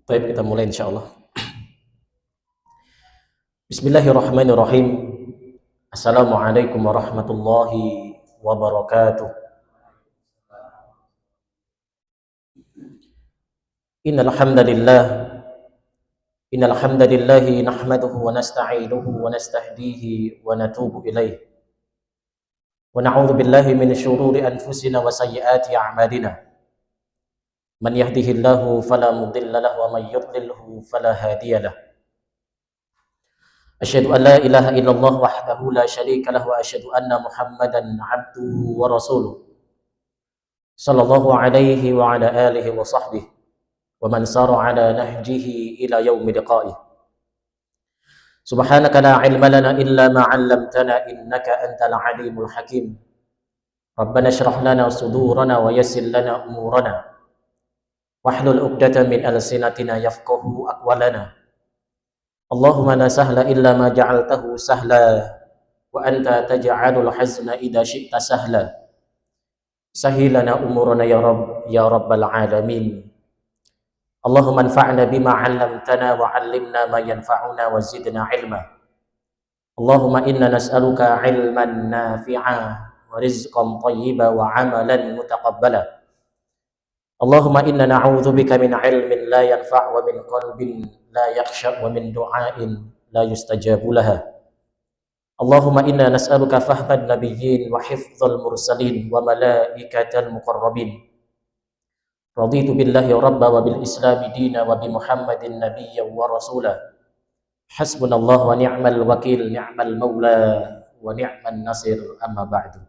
Baik, kita mulai insyaallah. Bismillahirrahmanirrahim. Assalamualaikum warahmatullahi wabarakatuh. Innal hamdalillah innal hamdalillah nahmaduhu wa nasta'inuhu wa nastahdihi wa natubu ilaih. Wa na'udzu billahi min syururi anfusina wa sayyiati a'malina. Man yahdihillahu fala mudilla lahu wa man yudlilhu fala hadiyalah. Asyhadu an la ilaha illallah wahdahu la syarika lahu wa asyhadu anna Muhammadan 'abduhu wa rasuluh. Sallallahu alaihi wa ala alihi wa sahbihi wa man sara ala nahjihi ila yaumi liqa'ih. Subhanaka la ilma lana illa ma 'allamtana innaka antal alimul hakim. Rabbana shrah lana sudurana wa yassir lana umurana wahlul 'uqdatam min alsinatina yafqahu aqwalana. Allahumma la sahla illa ma ja'altahu sahla wa anta taj'alul hazna idza syi'ta sahla. Sahilana umurana ya rabbal alamin. Allahumma anfa'na bima 'allamtana wa 'allimna ma yanfa'una wa zidna 'ilma. Allahumma inna nas'aluka 'ilman nafi'a wa rizqan thayyiban wa 'amalan mutaqabbala. Allahumma inna na'udzubika min 'ilmin la yanfa' wa min qalbin la yakhsha wa min du'ain la yustajabu laha. Allahumma inna nas'aluka fahman nabiyyin wa hifdzal mursalin wa malaikatal muqarrabin. Raditu billahi rabba wa bil islami dina wa bi Muhammadin nabiyya wa rasula. Hasbunallah wa ni'mal wakil, ni'mal maula wa ni'man nasir, amma ba'du.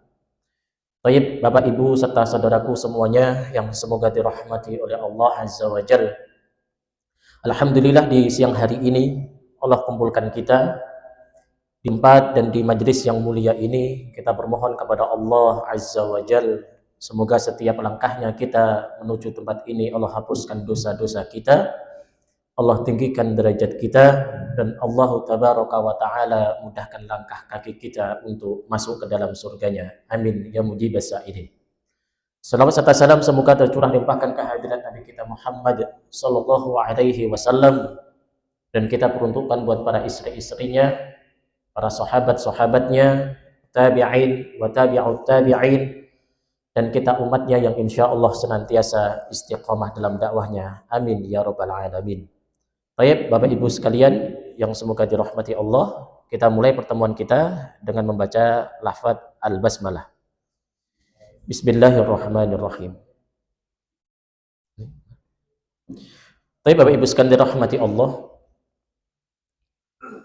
Baik, Bapak Ibu serta saudaraku semuanya yang semoga dirahmati oleh Allah Azza wa Jalla. Alhamdulillah di siang hari ini Allah kumpulkan kita di tempat dan di majelis yang mulia ini. Kita bermohon kepada Allah Azza wa Jalla, semoga setiap langkahnya kita menuju tempat ini Allah hapuskan dosa-dosa kita, Allah tinggikan derajat kita, dan Allah tabaraka wa ta'ala mudahkan langkah kaki kita untuk masuk ke dalam surganya. Amin ya mujibas sa'ilin. Salawat serta salam semoga tercurah limpahkan kehadirat Nabi kita Muhammad sallallahu alaihi wasallam, dan kita peruntukkan buat para istri-istrinya, para sahabat-sahabatnya, tabi'in wa tabi'ut tabi'in, dan kita umatnya yang insya Allah senantiasa istiqamah dalam dakwahnya. Amin ya rabbal alamin. Baik, Bapak Ibu sekalian yang semoga dirahmati Allah, kita mulai pertemuan kita dengan membaca lafaz al-basmalah. Bismillahirrahmanirrahim. Baik, Bapak Ibu sekalian dirahmati Allah,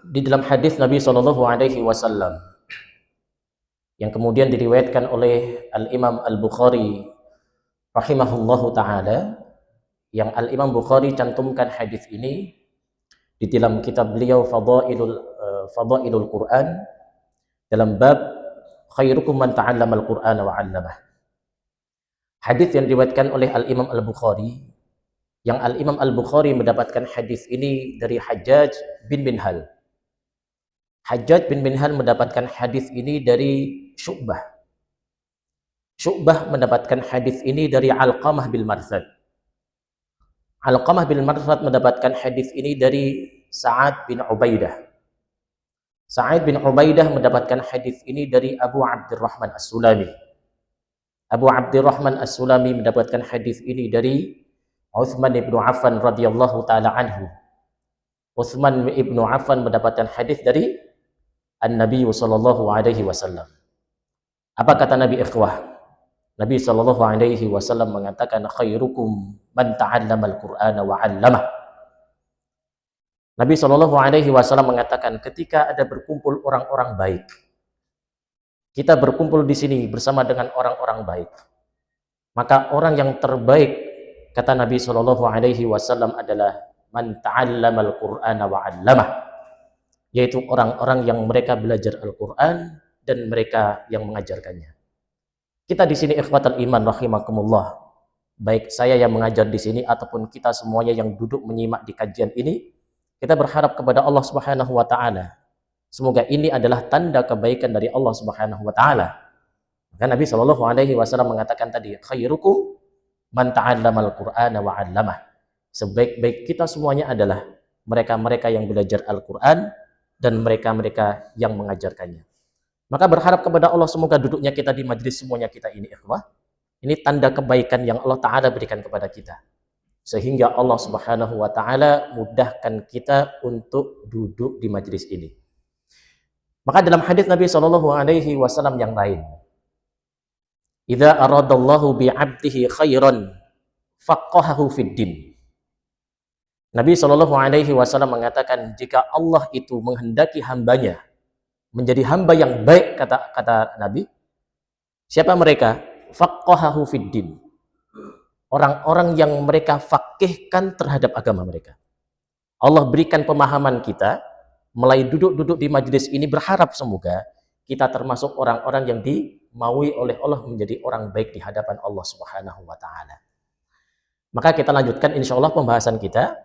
di dalam hadis Nabi Shallallahu alaihi wasallam yang kemudian diriwayatkan oleh Al-Imam Al-Bukhari rahimahullahu ta'ala, yang Al-Imam Bukhari cantumkan hadis ini di dalam kitab beliau Fadailul Quran, dalam bab khairukum man ta'allamal Qur'ana wa 'allamah. Hadis yang diriwayatkan oleh Al-Imam Al-Bukhari, yang Al-Imam Al-Bukhari mendapatkan hadis ini dari Hajjaj bin Minhal. Hajjaj bin Minhal mendapatkan hadis ini dari Syu'bah. Syu'bah mendapatkan hadis ini dari Alqamah bin Marsad. Alqamah bin Marsad mendapatkan hadis ini dari Sa'ad bin Ubaidah. Sa'ad bin Ubaidah mendapatkan hadis ini dari Abu Abdurrahman As-Sulami. Abu Abdurrahman As-Sulami mendapatkan hadis ini dari Utsman ibn Affan radhiyallahu taala anhu. Utsman ibn Affan mendapatkan hadis dari An-Nabi sallallahu alaihi wasallam. Apa kata Nabi ikhwah? Nabi sallallahu alaihi wasallam mengatakan khairukum man ta'allamal Qur'ana wa 'allamah. Nabi sallallahu alaihi wasallam mengatakan ketika ada berkumpul orang-orang baik, kita berkumpul di sini bersama dengan orang-orang baik, maka orang yang terbaik kata Nabi sallallahu alaihi wasallam adalah man ta'allamal Qur'ana wa 'allamah, yaitu orang-orang yang mereka belajar Al-Qur'an dan mereka yang mengajarkannya. Kita di sini ikhwatal iman rahimakumullah, baik saya yang mengajar di sini ataupun kita semuanya yang duduk menyimak di kajian ini, kita berharap kepada Allah Subhanahu wa taala semoga ini adalah tanda kebaikan dari Allah Subhanahu wa taala. Maka Nabi sallallahu alaihi wasallam mengatakan tadi khairukum man ta'allamal Qur'ana wa 'allamah. Sebaik-baik kita semuanya adalah mereka-mereka yang belajar Al-Quran dan mereka-mereka yang mengajarkannya. Maka berharap kepada Allah semoga duduknya kita di majelis semuanya kita ini, ikhwah. Ini tanda kebaikan yang Allah Ta'ala berikan kepada kita. Sehingga Allah Subhanahu wa Ta'ala mudahkan kita untuk duduk di majelis ini. Maka dalam hadis Nabi Shallallahu Alaihi Wasallam yang lain, "Idza aradallahu bi'abdihi khairan faqahahu fid din." Nabi Shallallahu Alaihi Wasallam mengatakan, jika Allah itu menghendaki hambanya menjadi hamba yang baik, kata Nabi, siapa mereka? Faqahahu fid din. Orang-orang yang mereka fakihkan terhadap agama mereka. Allah berikan pemahaman kita mulai duduk-duduk di majelis ini, berharap semoga kita termasuk orang-orang yang dimaui oleh Allah menjadi orang baik di hadapan Allah Subhanahu wa Ta'ala. Maka kita lanjutkan insya Allah pembahasan kita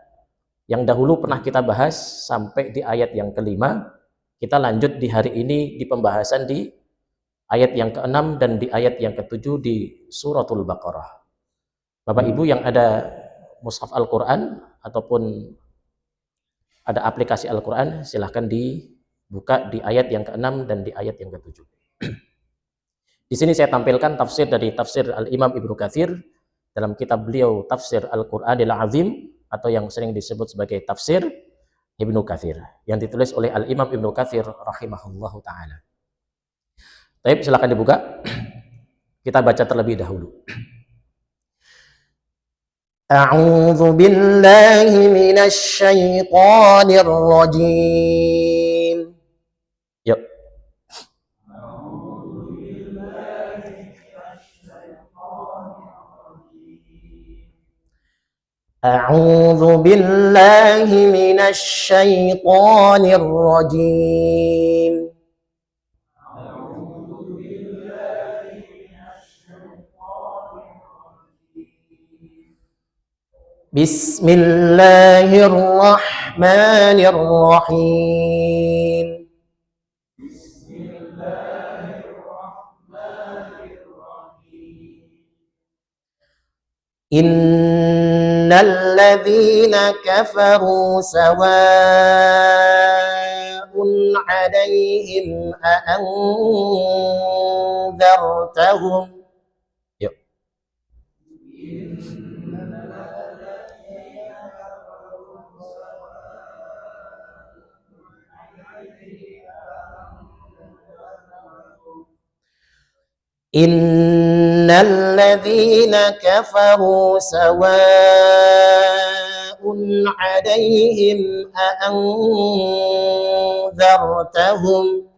yang dahulu pernah kita bahas sampai di ayat yang kelima. Kita lanjut di hari ini di pembahasan di ayat yang ke-6 dan di ayat yang ke-7 di suratul Baqarah. Bapak Ibu yang ada mushaf Al-Quran ataupun ada aplikasi Al-Quran, silahkan dibuka di ayat yang ke-6 dan di ayat yang ke-7. Di sini saya tampilkan tafsir dari tafsir Al-Imam Ibnu Katsir dalam kitab beliau Tafsir Al-Qur'anil Azim, atau yang sering disebut sebagai tafsir Ibnu Katsir, yang ditulis oleh Al-Imam Ibnu Katsir rahimahullahu ta'ala. Baik, silakan dibuka. Kita baca terlebih dahulu. A'udzu billahi minasy syaithanir rajim. Yuk. A'udzu billahi minasy syaithanir rajim. Bismillahirrahmanirrahim. Innal ladzina kafaru sawa'un 'alaihim a'anzartahum. Yuk. Innal ladzina kafaru sawa'un 'alaihim a'anzartahum.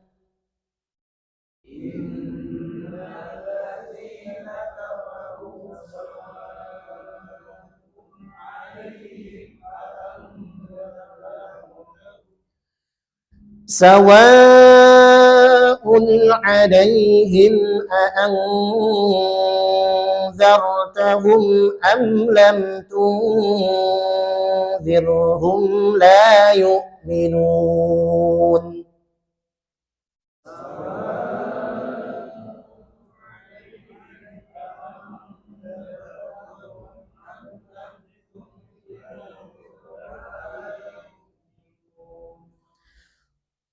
Sawa'un 'alaihim a'anzartahum am lam tunzirhum la yu'minun.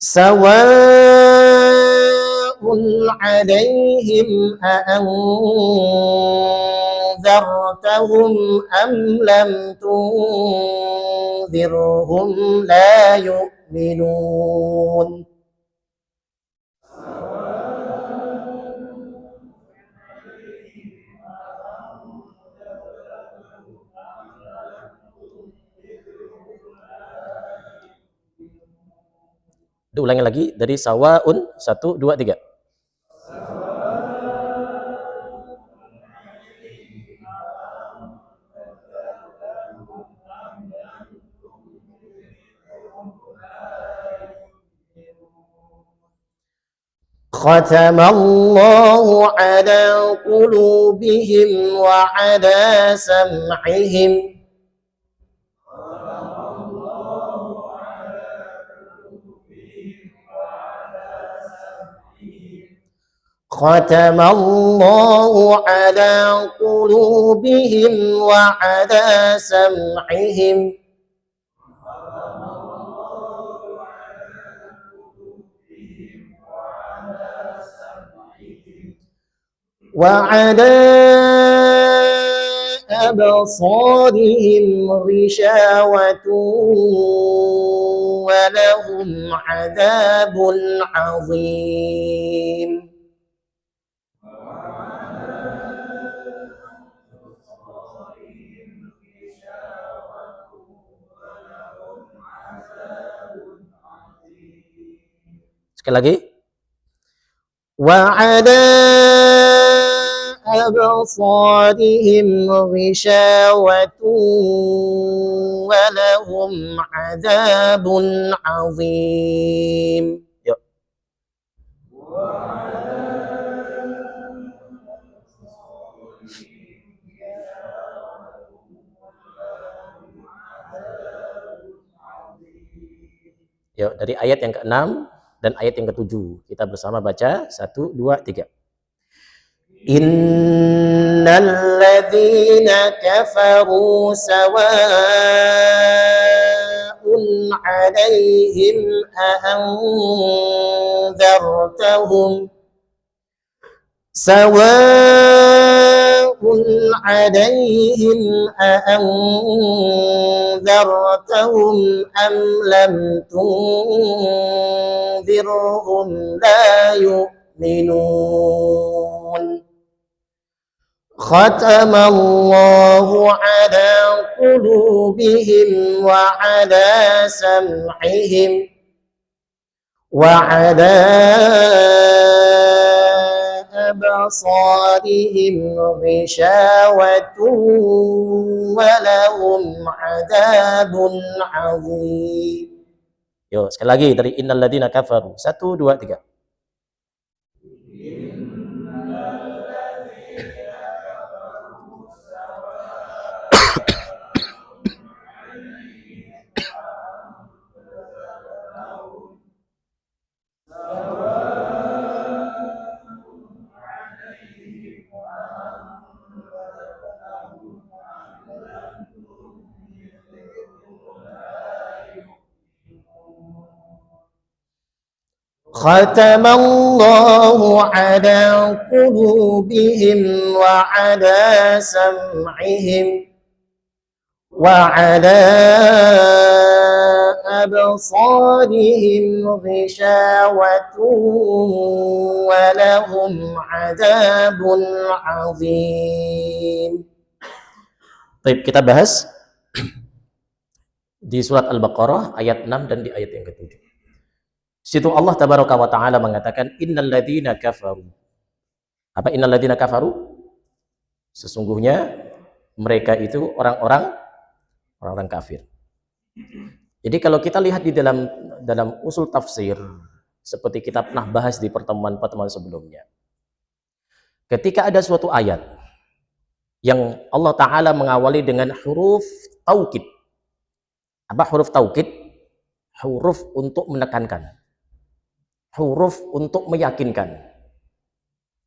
Sawa'un 'alaihim a'anzartahum am lam tunzirhum la yu'minun. Ulangi lagi dari sawa'un, 1, 2, 3. Khatamallahu ala qulubihim wa ala sam'ihim. Khatamallahu ala qulubihim wa ala sam'ihim wa ala absarihim ghishawatun wa lahum adzabun adzim. Sekali lagi. Wa ala absarihim ghishawatun wa lahum adzabun adzim. Yuk. Yuk, dari ayat yang ke-6 dan ayat yang ke-7 kita bersama baca 1, 2, 3. Innal ladzina kafaru sawa'un 'alaihim a'anzartahum sawa'un 'alaihim a'anzartahum am lam tunzirhum la yu'minun. Khatamallahu ala qulubihim wa ala sam'ihim wa ala absarihim ghishawatun wa lahum adzabun adzim. Yo, sekali lagi dari innal ladzina kafaru. 1, 2, 3. Khatamallahu ala qulubihim wa ala sam'ihim wa ala absarihim ghishawatun wa lahum adzabun adzim. Baik, kita bahas di surat Al-Baqarah ayat 6 dan di ayat yang ke-7. Situ Allah tabaraka wa ta'ala mengatakan innal ladzina kafaru. Apa innal ladzina kafaru? Sesungguhnya mereka itu orang-orang kafir. Jadi kalau kita lihat di dalam usul tafsir seperti kita pernah bahas di pertemuan-pertemuan sebelumnya. Ketika ada suatu ayat yang Allah taala mengawali dengan huruf taukid. Apa huruf taukid? Huruf untuk menekankan. Huruf untuk meyakinkan.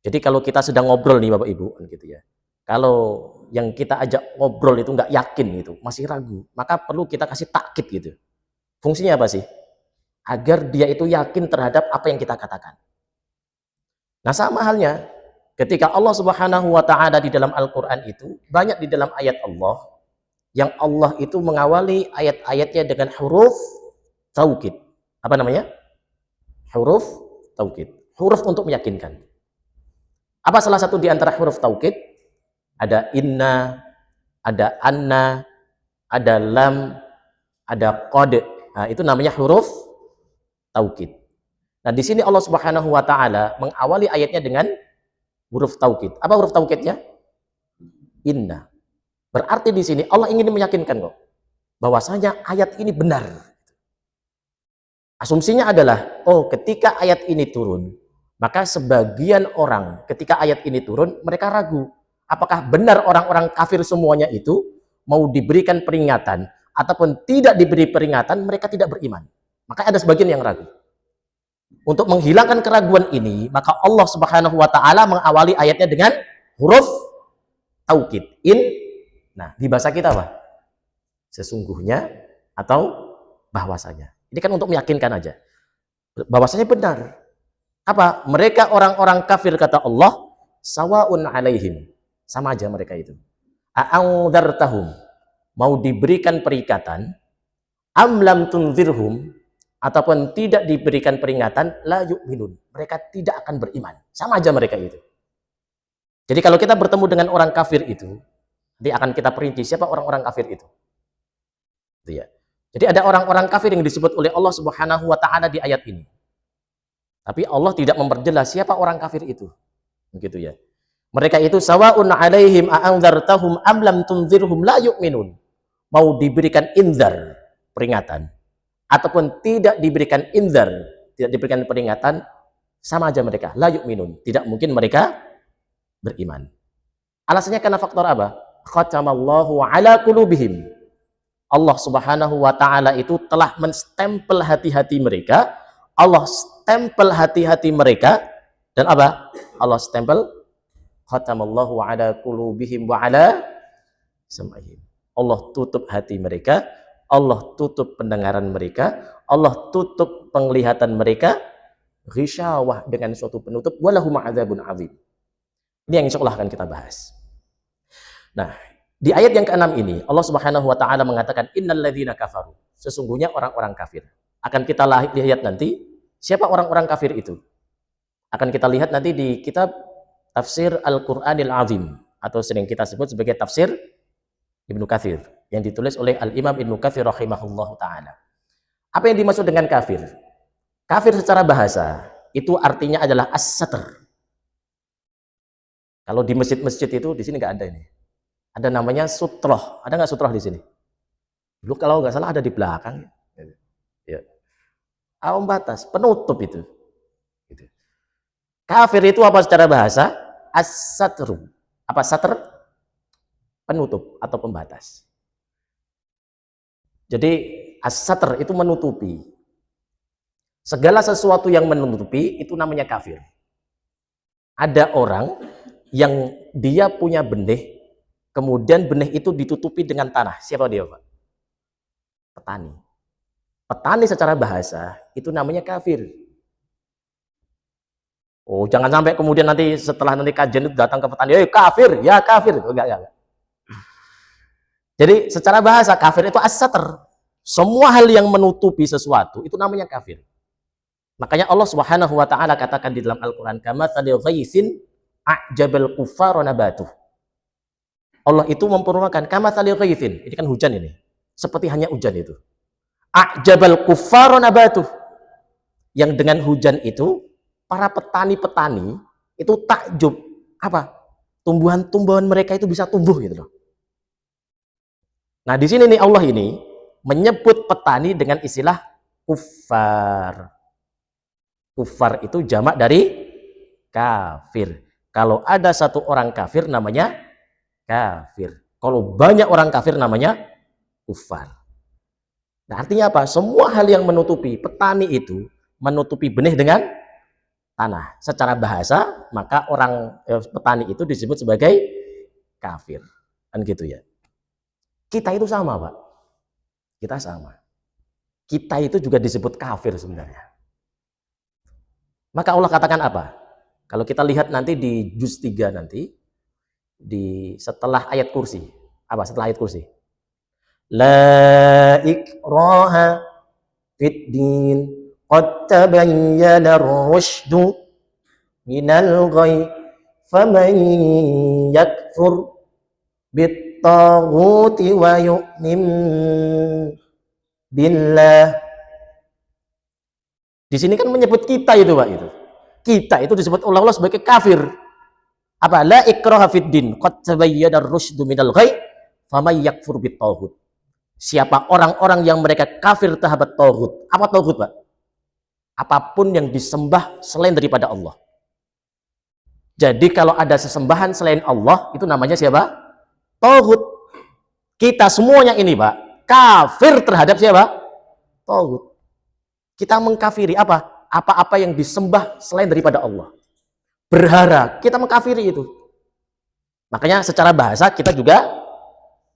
Jadi kalau kita sedang ngobrol nih Bapak Ibu, gitu ya. Kalau yang kita ajak ngobrol itu nggak yakin gitu, masih ragu, maka perlu kita kasih takkid gitu. Fungsinya apa sih? Agar dia itu yakin terhadap apa yang kita katakan. Nah sama halnya, ketika Allah Subhanahu wa Ta'ala di dalam Al-Quran itu, banyak di dalam ayat Allah, yang Allah itu mengawali ayat-ayatnya dengan huruf taukid. Apa namanya? Huruf taukid. Huruf untuk meyakinkan. Apa salah satu di antara huruf taukid? Ada inna, ada anna, ada lam, ada qad. Nah, itu namanya huruf taukid. Nah, di sini Allah Subhanahu wa Ta'ala mengawali ayatnya dengan huruf taukid. Apa huruf taukidnya? Inna. Berarti di sini Allah ingin meyakinkan kok bahwasanya ayat ini benar. Asumsinya adalah, oh ketika ayat ini turun, maka sebagian orang ketika ayat ini turun, mereka ragu. Apakah benar orang-orang kafir semuanya itu mau diberikan peringatan, ataupun tidak diberi peringatan, mereka tidak beriman. Maka ada sebagian yang ragu. Untuk menghilangkan keraguan ini, maka Allah Subhanahu wa taala mengawali ayatnya dengan huruf taukid. Nah, di bahasa kita apa? Sesungguhnya atau bahwasanya. Ini kan untuk meyakinkan aja. Bahwasanya benar. Apa? Mereka orang-orang kafir kata Allah, sawaun alaihim. Sama aja mereka itu. A'andzartahum. Mau diberikan peringatan, am lam tunzirhum, ataupun tidak diberikan peringatan, la yu'minun. Mereka tidak akan beriman. Sama aja mereka itu. Jadi kalau kita bertemu dengan orang kafir itu, nanti akan kita perinci siapa orang-orang kafir itu. Itu ya. Jadi ada orang-orang kafir yang disebut oleh Allah Subhanahu wa taala di ayat ini. Tapi Allah tidak memperjelas siapa orang kafir itu. Begitu ya. Mereka itu sawaun alaihim a'andzartahum am lam tunzirhum la yu'minun. Mau diberikan inzar, peringatan, ataupun tidak diberikan inzar, tidak diberikan peringatan, sama aja mereka, la yu'minun. Tidak mungkin mereka beriman. Alasannya karena faktor apa? Khatamallahu ala qulubihim. Allah Subhanahu wa taala itu telah menstempel hati-hati mereka. Allah stempel hati-hati mereka dan apa? Allah stempel khatamallahu ala qulubihim wa ala sam'ihim. Allah tutup hati mereka, Allah tutup pendengaran mereka, Allah tutup penglihatan mereka, ghisyawah dengan suatu penutup, walahum adzabun azim. Ini yang insyaallah akan kita bahas. Nah, di ayat yang ke-6 ini Allah Subhanahu wa taala mengatakan innal ladzina kafaru. Sesungguhnya orang-orang kafir. Akan kita lihat nanti siapa orang-orang kafir itu. Akan kita lihat nanti di kitab Tafsir Al-Qur'anil Azim atau sering kita sebut sebagai tafsir Ibnu Katsir yang ditulis oleh Al-Imam Ibnu Katsir rahimahullahu taala. Apa yang dimaksud dengan kafir? Kafir secara bahasa itu artinya adalah as-satr. Kalau di masjid-masjid itu di sini nggak ada ini. Ada namanya sutroh. Ada nggak sutroh di sini? Dulu kalau nggak salah ada di belakang. Ya. Batas, penutup itu. Kafir itu apa secara bahasa? As-satru. Apa satr? Penutup atau pembatas. Jadi as-satr itu menutupi. Segala sesuatu yang menutupi itu namanya kafir. Ada orang yang dia punya benih, kemudian benih itu ditutupi dengan tanah. Siapa dia, Pak? Petani. Petani secara bahasa itu namanya kafir. Oh, jangan sampai kemudian nanti setelah nanti kajian itu datang ke petani, kafir, ya kafir. Enggak. Jadi secara bahasa kafir itu as-satr. Semua hal yang menutupi sesuatu itu namanya kafir. Makanya Allah Subhanahu wa taala katakan di dalam Al-Qur'an, kamatsali ghaitsin a'jabal kuffara nabatuh. Allah itu memperumpakan kamatsali ghaitsin. Ini kan hujan ini. Seperti hanya hujan itu. A'jabal kuffara nabatuh. Yang dengan hujan itu para petani-petani itu takjub apa? Tumbuhan-tumbuhan mereka itu bisa tumbuh gitu loh. Nah, di sini nih Allah ini menyebut petani dengan istilah kuffar. Kuffar itu jamak dari kafir. Kalau ada satu orang kafir namanya kafir. Kalau banyak orang kafir namanya kuffar. Nah, artinya apa? Semua hal yang menutupi, petani itu menutupi benih dengan tanah. Secara bahasa, maka orang petani itu disebut sebagai kafir. Kan gitu ya. Kita itu sama, Pak. Kita sama. Kita itu juga disebut kafir sebenarnya. Maka Allah katakan apa? Kalau kita lihat nanti di juz 3 nanti, setelah ayat kursi. Apa setelah ayat kursi? La ikraha fid din qad tabayyana ar-rusydu minal ghayy faman yakfur bit-taghuti wa yu'min billah. Di sini kan menyebut kita itu, Pak, itu. Kita itu disebut oleh Allah sebagai kafir. Apa? La ikraha fid din qad tabayyana ar-rusydu minal ghayy faman yakfur bit-taghut. Siapa orang-orang yang mereka kafir terhadap taghut. Apa taghut, Pak? Apapun yang disembah selain daripada Allah. Jadi kalau ada sesembahan selain Allah, itu namanya siapa? Taghut. Kita semuanya ini, Pak, kafir terhadap siapa? Taghut. Kita mengkafiri apa? apa-apa yang disembah selain daripada Allah. Berhala, kita mengkafiri itu. Makanya secara bahasa kita juga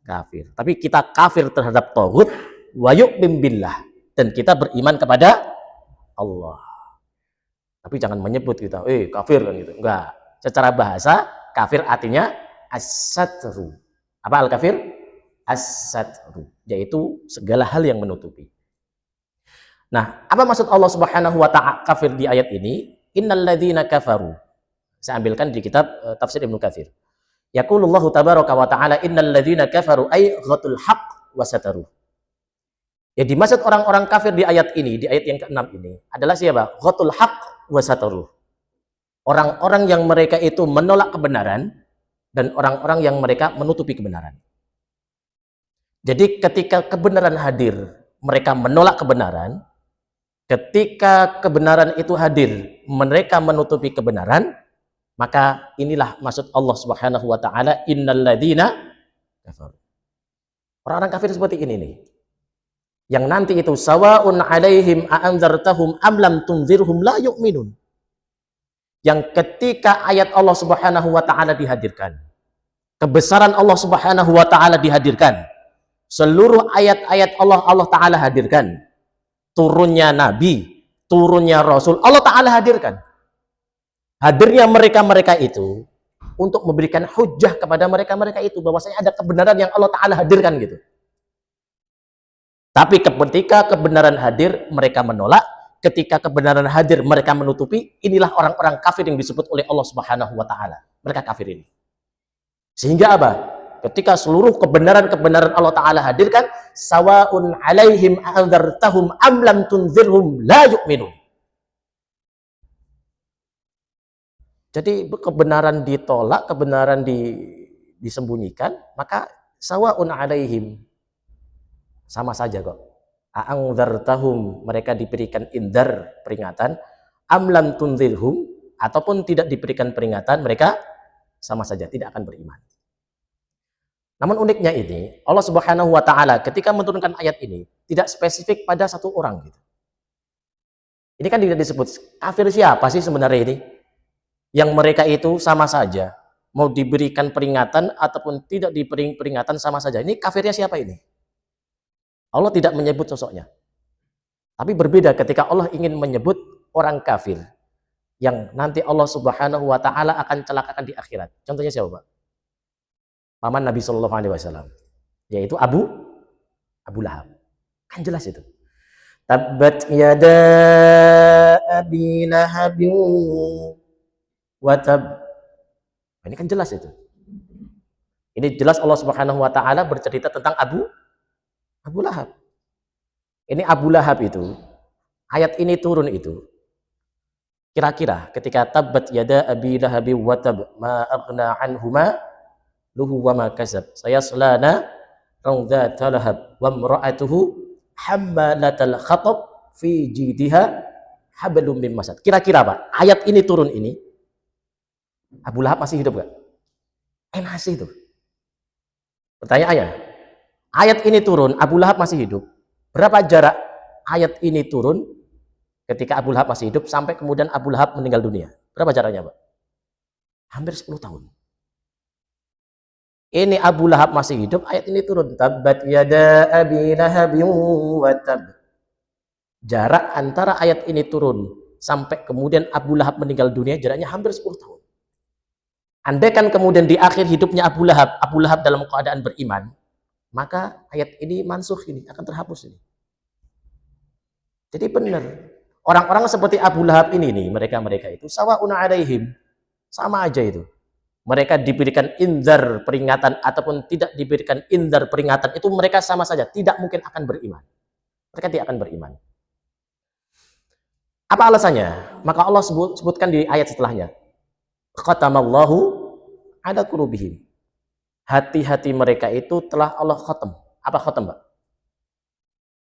kafir. Tapi kita kafir terhadap taghut wa yu'min billah, dan kita beriman kepada Allah. Tapi jangan menyebut kita, kafir kan gitu. Enggak. Secara bahasa, kafir artinya as-satru. Apa al-kafir? As-satru, yaitu segala hal yang menutupi. Nah, apa maksud Allah Subhanahu wa ta'ala kafir di ayat ini? Innal ladzina kafaru. Saya ambilkan di kitab tafsir Ibnu Katsir. Yaqulullahu tabaraka wa ta'ala innal ladzina kafaru ay ghatul haqq wa sataru. Ya, dimaksud orang-orang kafir di ayat ini, di ayat yang ke-6 ini adalah siapa? Ghatul haqq wa sataru. Orang-orang yang mereka itu menolak kebenaran dan orang-orang yang mereka menutupi kebenaran. Jadi ketika kebenaran hadir, mereka menolak kebenaran. Ketika kebenaran itu hadir, mereka menutupi kebenaran. Maka inilah maksud Allah Subhanahu wa ta'ala, innal ladzina kafaru. Orang-orang kafir seperti ini nih. Yang nanti itu sawa'un 'alaihim a'anzartahum am lam tunzirhum la yu'minun. Yang ketika ayat Allah Subhanahu wa ta'ala dihadirkan, kebesaran Allah Subhanahu wa ta'ala dihadirkan, seluruh ayat-ayat Allah ta'ala hadirkan, turunnya Nabi, turunnya Rasul, Allah ta'ala hadirkan. Hadirnya mereka-mereka itu untuk memberikan hujah kepada mereka-mereka itu, bahwasanya ada kebenaran yang Allah ta'ala hadirkan gitu. Tapi ketika kebenaran hadir, mereka menolak. Ketika kebenaran hadir, mereka menutupi. Inilah orang-orang kafir yang disebut oleh Allah Subhanahu wa ta'ala. Mereka kafir ini. Sehingga apa? Ketika seluruh kebenaran-kebenaran Allah ta'ala hadirkan, sawa'un 'alaihim a'anzartahum am lam tunzirhum la yu'minun. Jadi kebenaran ditolak, kebenaran disembunyikan, maka sawa'un 'alaihim, sama saja kok. A'anzartahum, mereka diberikan indar, peringatan, am lam tunzirhum, ataupun tidak diberikan peringatan, mereka sama saja tidak akan beriman. Namun uniknya ini, Allah Subhanahu wa ta'ala ketika menurunkan ayat ini tidak spesifik pada satu orang gitu. Ini kan tidak disebut kafir siapa sih sebenarnya ini? Yang mereka itu sama saja, mau diberikan peringatan ataupun tidak diberi peringatan sama saja. Ini kafirnya siapa ini? Allah tidak menyebut sosoknya. Tapi berbeda ketika Allah ingin menyebut orang kafir yang nanti Allah Subhanahu wa ta'ala akan celakakan di akhirat. Contohnya siapa, Pak? Paman Nabi Shallallahu Alaihi Wasallam, yaitu Abu Lahab. Kan jelas itu. Tabbat yada abi lahabin wa tab. Ini kan jelas itu. Ini jelas Allah Subhanahu wa ta'ala bercerita tentang Abu Lahab. Ini Abu Lahab itu, ayat ini turun itu, kira-kira ketika tabbat yada abi lahabin wa tab ma aghna anhuma luhu wa ma kasab sayaslana rawdata lahab wa imra'atuhu hammalatal khatab fi jidha hablum min masad. Kira-kira Pak, ayat ini turun ini, Abu Lahab masih hidup gak? Masih itu. Pertanyaannya, ayat ini turun, Abu Lahab masih hidup. Berapa jarak ayat ini turun ketika Abu Lahab masih hidup sampai kemudian Abu Lahab meninggal dunia? Berapa jaraknya, Pak? Hampir 10 tahun. Ini Abu Lahab masih hidup, ayat ini turun. Tabbat yada abi lahabin wa tab. Jarak antara ayat ini turun sampai kemudian Abu Lahab meninggal dunia jaraknya hampir 10 tahun. Andaikan kemudian di akhir hidupnya Abu Lahab dalam keadaan beriman, maka ayat ini mansuh, ini akan terhapus ini. Jadi benar. Orang-orang seperti Abu Lahab ini nih, mereka itu sawa'un 'alaihim, sama aja itu. Mereka diberikan indar peringatan ataupun tidak diberikan indar peringatan, itu mereka sama saja, tidak mungkin akan beriman. Mereka tidak akan beriman. Apa alasannya? Maka Allah sebutkan di ayat setelahnya. Khatamallahu ala qulubihim. Hati-hati mereka itu telah Allah khatam. Apa khatam, Pak?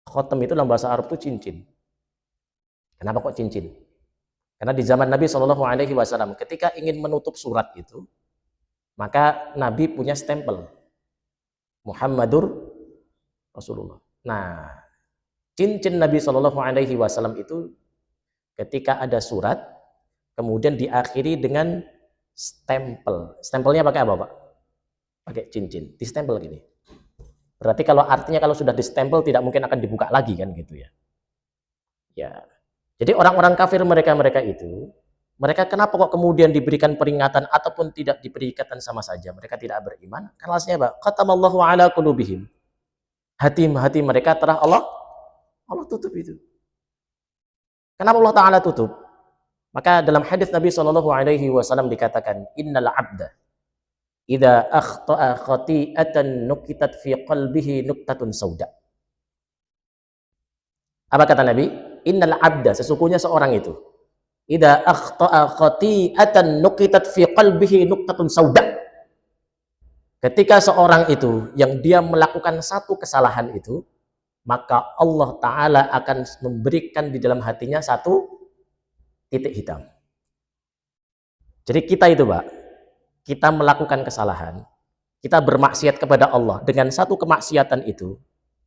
Khatam itu dalam bahasa Arab itu cincin. Kenapa kok cincin? Karena di zaman Nabi Shallallahu Alaihi Wasallam ketika ingin menutup surat itu, maka Nabi punya stempel Muhammadur Rasulullah. Nah, cincin Nabi Shallallahu Alaihi Wasallam itu ketika ada surat, kemudian diakhiri dengan stempel. Stempelnya pakai apa, Pak? Pakai cincin, distempel gini. Berarti kalau artinya kalau sudah distempel tidak mungkin akan dibuka lagi kan gitu ya. Ya. Jadi orang-orang kafir mereka itu, mereka kenapa kok kemudian diberikan peringatan ataupun tidak diberi ikatan sama saja? Mereka tidak beriman. Karena alasannya apa? Khatamallahu ala qulubihim. Hati mereka telah Allah tutup itu. Kenapa Allah Ta'ala tutup? Maka dalam hadis Nabi SAW dikatakan, Innal abda idza akhta'a khati'atan nukitat fi qalbihi nuktatun sauda. Apa kata Nabi? Innal abda, sesungguhnya seorang itu, idza akhta'a khati'atan nukitat fi qalbihi nuktatun sauda. Ketika seorang itu yang dia melakukan satu kesalahan itu, maka Allah Ta'ala akan memberikan di dalam hatinya satu titik hitam. Jadi kita itu, Pak, kita melakukan kesalahan, kita bermaksiat kepada Allah dengan satu kemaksiatan itu,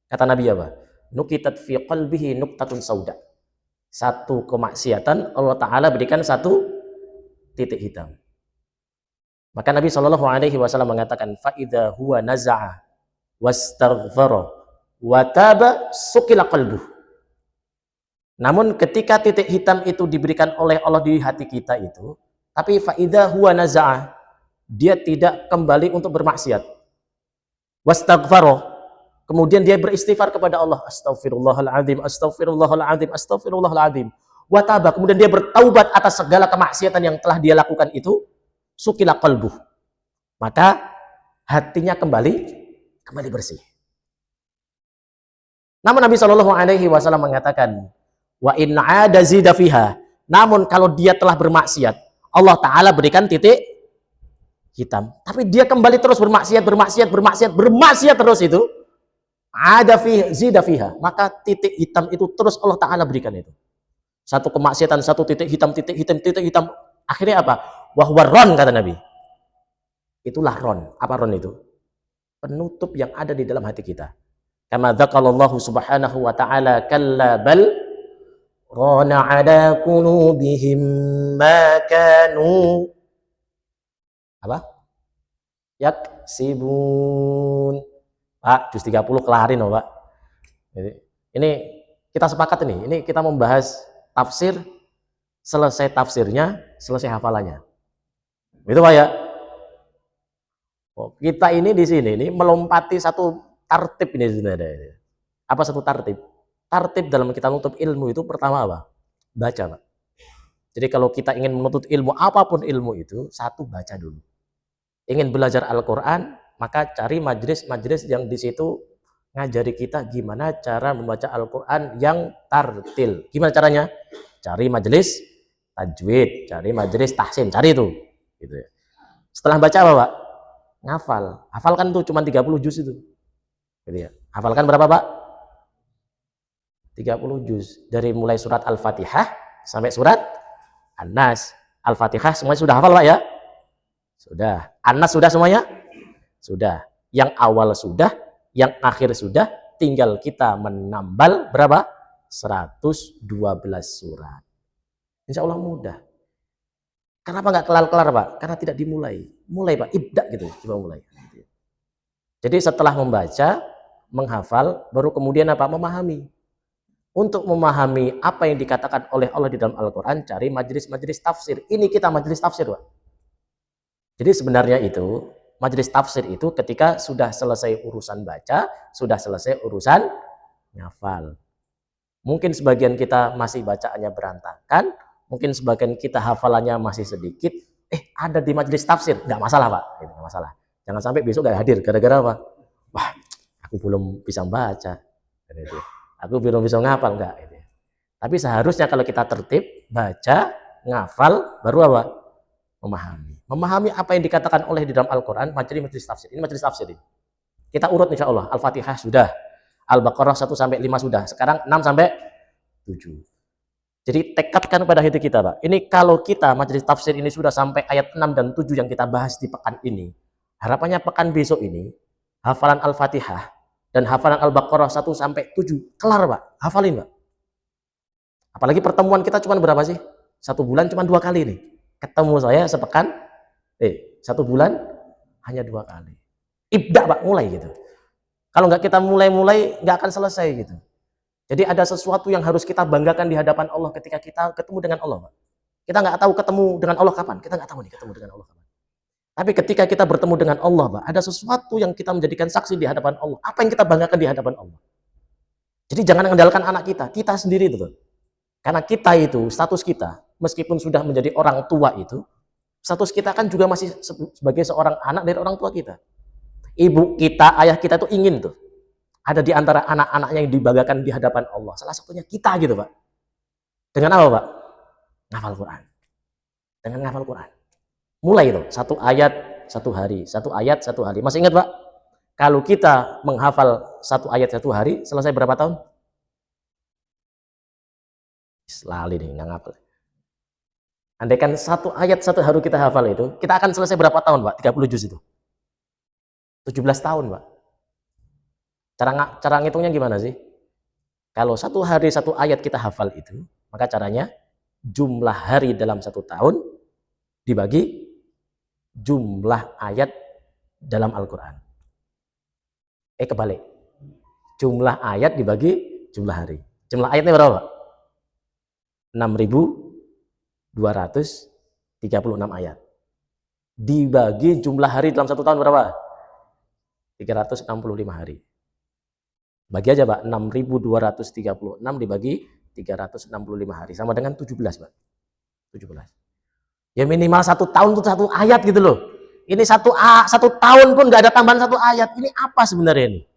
kata Nabi apa? Nukitat fi qalbihi nuktatun sauda. Satu kemaksiatan Allah Ta'ala berikan satu titik hitam. Maka Nabi SAW mengatakan, fa'idha huwa naza'a wastaghfara wa taba sukila qalbuh. Namun ketika titik hitam itu diberikan oleh Allah di hati kita itu, tapi fa'idha huwa naza'a, dia tidak kembali untuk bermaksiat. Wastaghfara, kemudian dia beristighfar kepada Allah, astaghfirullahaladzim, astaghfirullahaladzim, astaghfirullahaladzim. Wa taba, kemudian dia bertaubat atas segala kemaksiatan yang telah dia lakukan itu, sukila qalbuh, maka hatinya kembali bersih. Namun Nabi SAW mengatakan, wa in 'ada zida fiha. Namun kalau dia telah bermaksiat, Allah Ta'ala berikan titik hitam. Tapi dia kembali terus bermaksiat terus itu, ada zida fiha, maka titik hitam itu terus Allah Ta'ala berikan itu. Satu kemaksiatan, satu titik hitam. Akhirnya apa? Wahwa ron, kata Nabi. Itulah ron. Apa ron itu? Penutup yang ada di dalam hati kita. Kama dzaqalallahu subhanahu wa ta'ala kalla bal rana ala qulubihim ma kanu apa? Yaksibun. Pak, juz 30 kelarin loh, Pak. Ini kita sepakat ini. Ini kita membahas tafsir, selesai tafsirnya, selesai hafalannya. Itu Pak ya. Oh, kita ini di sini ini melompati satu tartib ini sebenarnya. Apa satu tartib? Tartib dalam kita menuntut ilmu itu pertama apa? Baca, Pak. Jadi kalau kita ingin menuntut ilmu, apapun ilmu itu, satu baca dulu. Ingin belajar Al-Quran, maka cari majelis-majelis yang di situ ngajari kita gimana cara membaca Al-Quran yang tartil. Gimana caranya? Cari majelis tajwid, cari majelis tahsin, cari itu. Gitu ya. Setelah baca apa, Pak? Ngafal. Hafalkan tuh cuma 30 juz itu. Gitu ya. Hafalkan berapa, Pak? 30 juz. Dari mulai surat Al-Fatihah sampai surat An-Nas. Al-Fatihah semuanya sudah hafal, Pak ya? Sudah. An-Nas sudah semuanya? Sudah. Yang awal sudah, yang akhir sudah, tinggal kita menambal berapa? 112 surat. Insya Allah mudah. Kenapa nggak kelar-kelar, Pak? Karena tidak dimulai. Mulai, Pak. Ibda gitu. Coba mulai. Jadi setelah membaca, menghafal, baru kemudian apa? Memahami. Untuk memahami apa yang dikatakan oleh Allah di dalam Al-Quran, cari majelis-majelis tafsir. Ini kita majelis tafsir, Pak. Jadi sebenarnya itu, majelis tafsir itu ketika sudah selesai urusan baca, sudah selesai urusan ngafal. Mungkin sebagian kita masih bacaannya berantakan, mungkin sebagian kita hafalannya masih sedikit, ada di majelis tafsir, nggak masalah, Pak, nggak masalah. Jangan sampai besok nggak hadir, gara-gara apa? Wah, aku belum bisa baca, aku belum bisa ngafal, nggak. Tapi seharusnya kalau kita tertib, baca, ngafal, baru apa? Memahami apa yang dikatakan oleh di dalam Al-Quran, majelis tafsir. Ini majelis tafsir ini. Kita urut insya Allah. Al-Fatihah sudah, Al-Baqarah 1-5 sudah, sekarang 6-7. Jadi tekadkan pada hati kita, Pak. Ini kalau kita majelis tafsir ini sudah sampai ayat 6 dan 7 yang kita bahas di pekan ini, harapannya pekan besok ini, hafalan Al-Fatihah dan hafalan Al-Baqarah 1-7, kelar, Pak. Hafalin, Pak. Apalagi pertemuan kita cuma berapa sih? 1 bulan cuma 2 kali nih. Ketemu saya sepekan, 1 bulan hanya 2 kali. Ibda Pak, mulai gitu. Kalau nggak kita mulai nggak akan selesai gitu. Jadi ada sesuatu yang harus kita banggakan di hadapan Allah ketika kita ketemu dengan Allah, Pak. Kita nggak tahu ketemu dengan Allah kapan. Kita nggak tahu nih ketemu dengan Allah kapan. Tapi ketika kita bertemu dengan Allah, Pak, ada sesuatu yang kita menjadikan saksi di hadapan Allah. Apa yang kita banggakan di hadapan Allah? Jadi jangan mengandalkan anak kita sendiri itu. Karena kita itu, status kita, meskipun sudah menjadi orang tua itu, status kita kan juga masih sebagai seorang anak dari orang tua kita. Ibu kita, ayah kita itu ingin tuh ada di antara anak-anaknya yang dibanggakan di hadapan Allah. Salah satunya kita gitu, Pak. Dengan apa, Pak? Ngafal Quran. Dengan ngafal Quran. Mulai itu, 1 ayat 1 hari, 1 ayat 1 hari. Masih ingat, Pak? Kalau kita menghafal 1 ayat 1 hari, selesai berapa tahun? Lali nih, nggak ngapal. Andaikan 1 ayat 1 hari kita hafal itu, kita akan selesai berapa tahun, Pak? 30 juz itu. 17 tahun, Pak. Cara ngitungnya gimana sih? Kalau 1 hari 1 ayat kita hafal itu, maka caranya jumlah hari dalam 1 tahun dibagi jumlah ayat dalam Al-Quran. Kebalik. Jumlah ayat dibagi jumlah hari. Jumlah ayatnya berapa, Pak? 6.236 ayat. Dibagi jumlah hari dalam 1 tahun berapa? 365 hari. Bagi aja, Pak. 6.236 dibagi 365 hari. Sama dengan 17, Pak. 17. Ya minimal 1 tahun itu 1 ayat gitu loh. Ini 1 tahun pun nggak ada tambahan 1 ayat. Ini apa sebenarnya ini?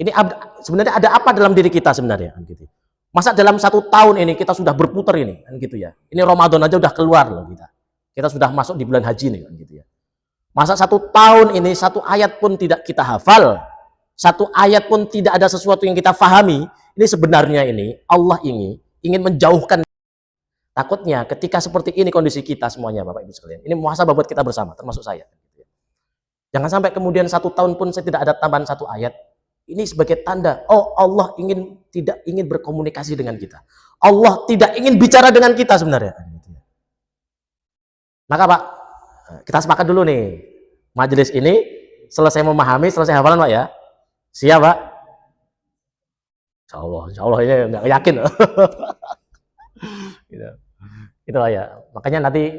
Ini sebenarnya ada apa dalam diri kita sebenarnya? Gitu. Masa dalam 1 tahun ini kita sudah berputar ini, kan gitu ya. Ini Ramadan aja udah keluar loh kita. Kita sudah masuk di bulan haji nih, kan gitu ya. Masa 1 tahun ini 1 ayat pun tidak kita hafal, 1 ayat pun tidak ada sesuatu yang kita fahami. Ini sebenarnya ini Allah ingin menjauhkan. Takutnya ketika seperti ini kondisi kita semuanya, Bapak Ibu sekalian. Ini muhasabah buat kita bersama, termasuk saya. Jangan sampai kemudian 1 tahun pun saya tidak ada tambahan 1 ayat. Ini sebagai tanda, oh Allah tidak ingin berkomunikasi dengan kita. Allah tidak ingin bicara dengan kita sebenarnya. Maka Pak, kita sepakat dulu nih. Majelis ini selesai memahami, selesai hafalan, Pak ya. Siap, Pak? Insya Allah ini nggak yakin. Gitu. Itu lah ya. Makanya nanti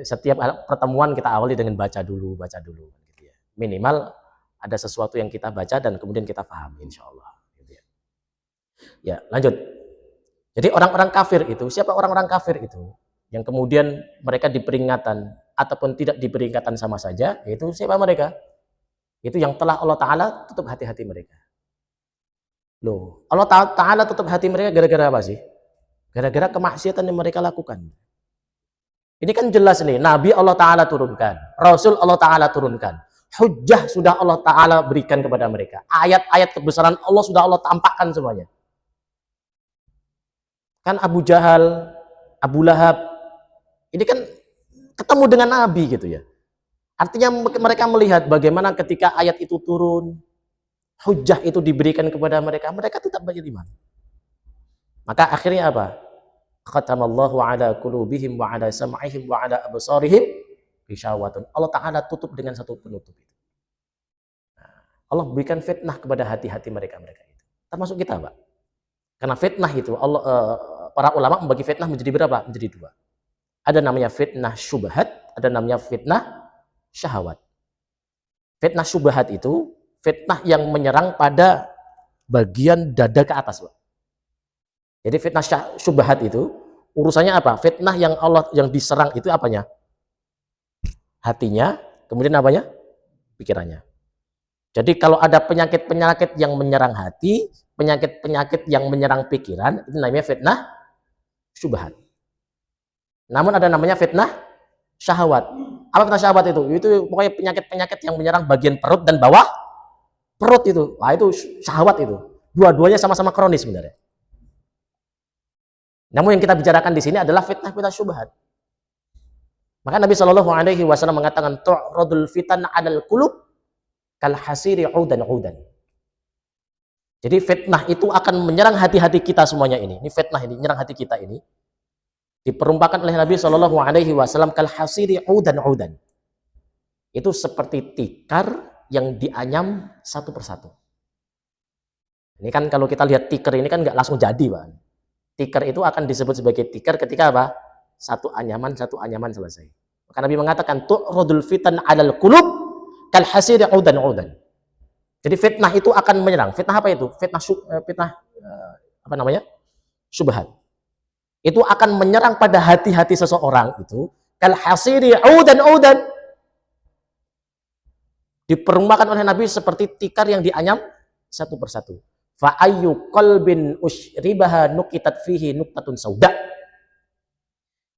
setiap pertemuan kita awali dengan baca dulu. Gitu ya. Minimal ada sesuatu yang kita baca dan kemudian kita pahami, insya Allah. Gitu ya. Ya, lanjut. Jadi orang-orang kafir itu, siapa orang-orang kafir itu? Yang kemudian mereka diperingatan ataupun tidak diperingatan sama saja, yaitu siapa mereka? Itu yang telah Allah Ta'ala tutup hati-hati mereka. Loh, Allah Ta'ala tutup hati mereka gara-gara apa sih? Gara-gara kemaksiatan yang mereka lakukan. Ini kan jelas nih, Nabi Allah Ta'ala turunkan, Rasul Allah Ta'ala turunkan, hujjah sudah Allah Ta'ala berikan kepada mereka, ayat-ayat kebesaran Allah sudah Allah tampakkan semuanya. Kan Abu Jahal, Abu Lahab, ini kan ketemu dengan Nabi gitu ya. Artinya mereka melihat bagaimana ketika ayat itu turun, hujjah itu diberikan kepada mereka, mereka tetap beriman. Maka akhirnya apa? Khatamallahu ala qulubihim wa ala sam'ihim wa ala absarihim ghishawatun. Allah Ta'ala tutup dengan satu penutup itu. Allah berikan fitnah kepada hati-hati mereka itu. Termasuk kita, Pak. Karena fitnah itu para ulama membagi fitnah menjadi berapa? Menjadi 2. Ada namanya fitnah syubhat, ada namanya fitnah syahwat. Fitnah syubhat itu fitnah yang menyerang pada bagian dada ke atas, Pak. Jadi fitnah syubhat itu urusannya apa? Fitnah yang diserang itu apanya? Hatinya, kemudian apanya? Pikirannya. Jadi kalau ada penyakit-penyakit yang menyerang hati, penyakit-penyakit yang menyerang pikiran, itu namanya fitnah syubhat. Namun ada namanya fitnah syahwat. Apa fitnah syahwat itu? Itu pokoknya penyakit-penyakit yang menyerang bagian perut dan bawah perut itu. Wah, itu syahwat itu. Dua-duanya sama-sama kronis sebenarnya. Namun yang kita bicarakan di sini adalah fitnah syubhat. Maka Nabi Shallallahu Alaihi Wasallam mengatakan, tu'radul fitan 'alal qulub kal hasiri 'udan. Jadi fitnah itu akan menyerang hati-hati kita semuanya ini. Ini fitnah ini, menyerang hati kita ini. Diperumpakan oleh Nabi Shallallahu Alaihi Wasallam kal hasiri udan. Itu seperti tikar yang dianyam satu persatu. Ini kan kalau kita lihat tikar ini kan nggak langsung jadi, Pak. Tikar itu akan disebut sebagai tikar ketika apa? Satu anyaman selesai. Maka Nabi mengatakan tu'radul fitan 'alal qulub kal hasiri udan. Jadi fitnah itu akan menyerang. Fitnah apa itu? Apa namanya? Syubhat. Itu akan menyerang pada hati-hati seseorang itu kal hasiri udan. Diperumpakan oleh Nabi seperti tikar yang dianyam satu persatu. Fa ayyu qalbin usyribaha nukitat fihi nuktatun sauda.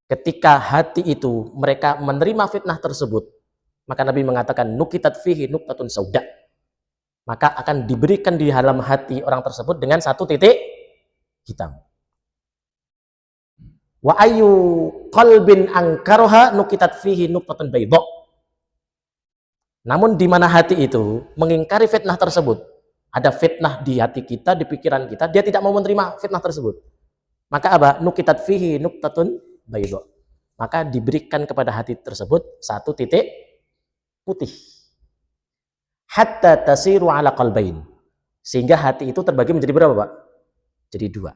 Ketika hati itu mereka menerima fitnah tersebut, maka Nabi mengatakan nukitat fihi nuktatun sauda. Maka akan diberikan di dalam hati orang tersebut dengan satu titik hitam. Wa ayyu qalbin angkaroha nukitat fihi nuktatun bayda. Namun di mana hati itu mengingkari fitnah tersebut, ada fitnah di hati kita, di pikiran kita, dia tidak mau menerima fitnah tersebut. Maka apa? Nukitat fihi nuktatun bayda. Maka diberikan kepada hati tersebut satu titik putih. Hatta tasiru ala qalbain. Sehingga hati itu terbagi menjadi berapa, Pak? Jadi dua.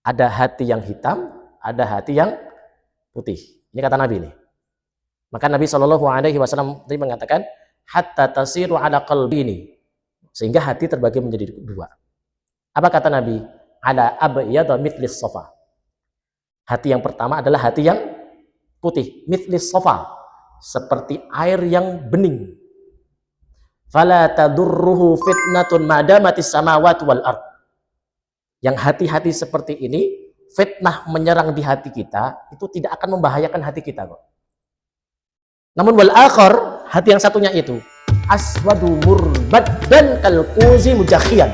Ada hati yang hitam, ada hati yang putih. Ini kata Nabi nih. Maka Nabi Shallallahu Alaihi Wasallam tadi mengatakan hatta tasiru ala qalbini. Sehingga hati terbagi menjadi dua. Apa kata Nabi? Ala abyadha mithlis safa. Hati yang pertama adalah hati yang putih, mithlis safa, seperti air yang bening. Fala tadurruhu fitnatun madamatis samawati wal ard. Yang hati-hati seperti ini, fitnah menyerang di hati kita, itu tidak akan membahayakan hati kita kok. Namun wal akhar, hati yang satunya itu aswadu murbaddan kal quzi mujakhiyan.